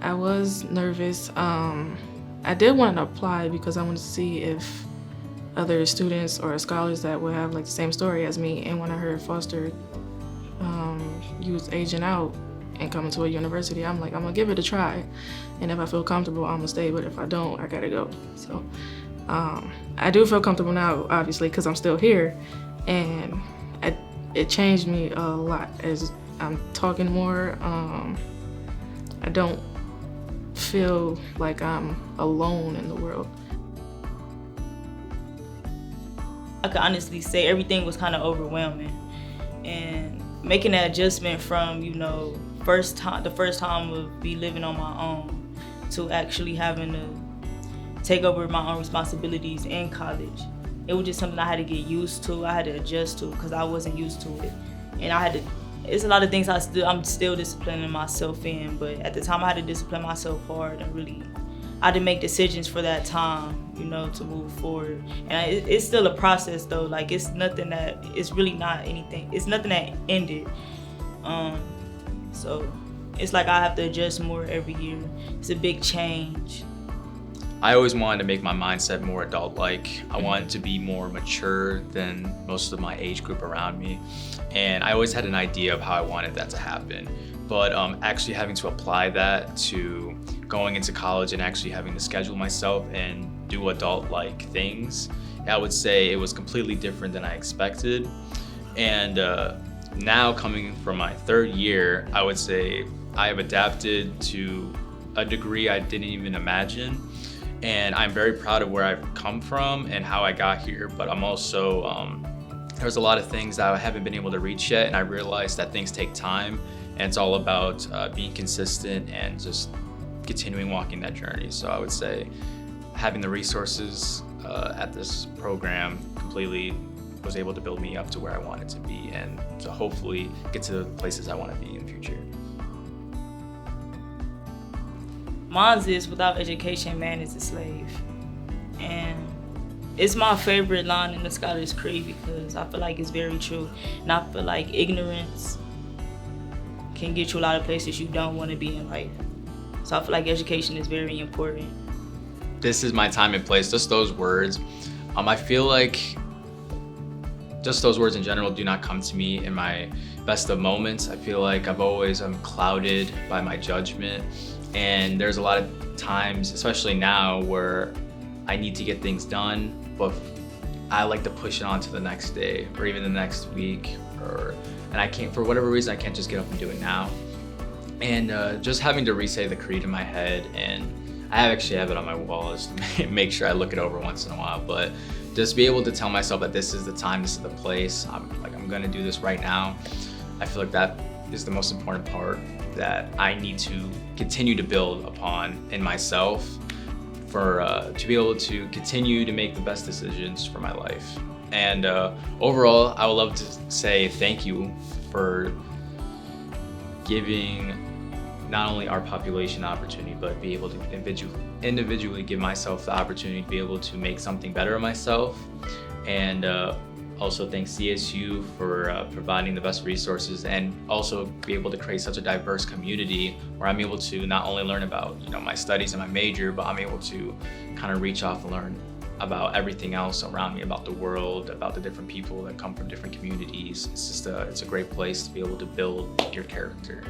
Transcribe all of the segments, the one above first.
I was nervous. I did want to apply because I wanted to see if other students or scholars that would have like the same story as me. And when I heard Foster use aging out and coming to a university, I'm like, I'm gonna give it a try. And if I feel comfortable, I'm gonna stay. But if I don't, I gotta go. So I do feel comfortable now, obviously, because I'm still here. And it changed me a lot as I'm talking more. I don't feel like I'm alone in the world. I could honestly say everything was kind of overwhelming, and making that adjustment from, the first time of me living on my own to actually having to take over my own responsibilities in college. It was just something I had to get used to. I had to adjust to because I wasn't used to it, and it's a lot of things I'm still disciplining myself in, but at the time I had to discipline myself hard and really, I had to make decisions for that time, to move forward. And it's still a process though. Like it's nothing that ended. So it's like I have to adjust more every year. It's a big change. I always wanted to make my mindset more adult-like. I wanted to be more mature than most of my age group around me. And I always had an idea of how I wanted that to happen. But actually having to apply that to going into college and actually having to schedule myself and do adult-like things, I would say it was completely different than I expected. And now coming from my third year, I would say I have adapted to a degree I didn't even imagine. And I'm very proud of where I've come from and how I got here, but I'm also, there's a lot of things that I haven't been able to reach yet, and I realized that things take time, and it's all about being consistent and just continuing walking that journey. So I would say having the resources at this program completely was able to build me up to where I wanted to be and to hopefully get to the places I want to be in the future. Mine is, without education, man is a slave. And it's my favorite line in the Scholar's Creed because I feel like it's very true. And I feel like ignorance can get you a lot of places you don't want to be in life. So I feel like education is very important. This is my time and place, just those words. I feel like just those words in general do not come to me in my best of moments. I feel like I've always clouded by my judgment. And there's a lot of times, especially now, where I need to get things done, but I like to push it on to the next day or even the next week, and I can't, for whatever reason, I can't just get up and do it now. And just having to re-say the creed in my head, and I actually have it on my wall just to make sure I look it over once in a while, but just be able to tell myself that this is the time, this is the place, I'm gonna do this right now. I feel like that is the most important part that I need to continue to build upon in myself to be able to continue to make the best decisions for my life. And overall, I would love to say thank you for giving not only our population the opportunity, but be able to individually give myself the opportunity to be able to make something better of myself. And also thank CSU for providing the best resources, and also be able to create such a diverse community where I'm able to not only learn about my studies and my major, but I'm able to kind of reach off and learn about everything else around me, about the world, about the different people that come from different communities. It's just it's a great place to be able to build your character.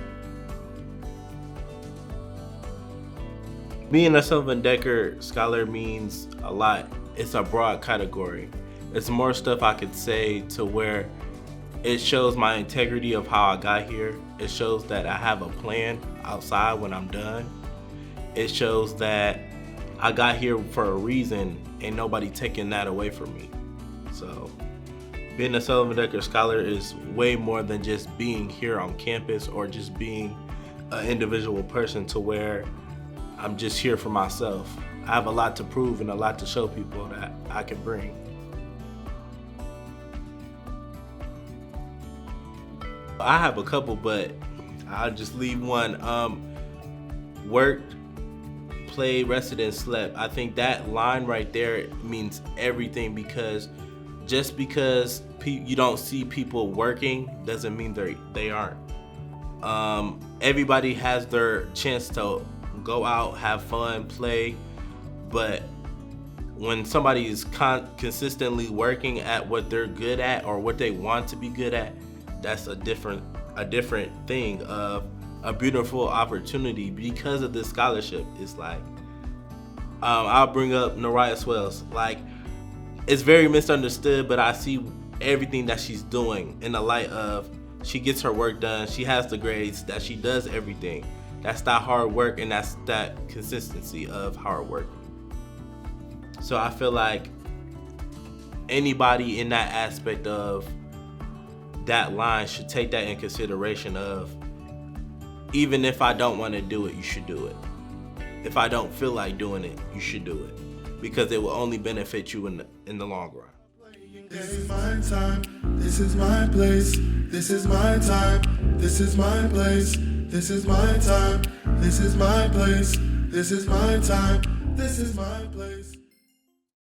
Being a Sullivan Deckard scholar means a lot. It's a broad category. It's more stuff I could say to where it shows my integrity of how I got here. It shows that I have a plan outside when I'm done. It shows that I got here for a reason, and nobody taking that away from me. So being a Sullivan Deckard scholar is way more than just being here on campus or just being an individual person to where I'm just here for myself. I have a lot to prove and a lot to show people that I can bring. I have a couple, but I'll just leave one. Worked, played, rested, and slept. I think that line right there means everything, because just because you don't see people working doesn't mean they aren't. Everybody has their chance to go out, have fun, play. But when somebody is consistently working at what they're good at or what they want to be good at, that's a different thing of a beautiful opportunity because of this scholarship. It's like, I'll bring up Nariah Swells. Like, it's very misunderstood, but I see everything that she's doing in the light of she gets her work done, she has the grades, that she does everything. That's that hard work, and that's that consistency of hard work. So I feel like anybody in that aspect of that line should take that in consideration of, even if I don't want to do it, you should do it. If I don't feel like doing it, you should do it, because it will only benefit you in the long run. This is my time, this is my place, this is my time, this is my place, this is my time, this is my place, this is my time, this is my place.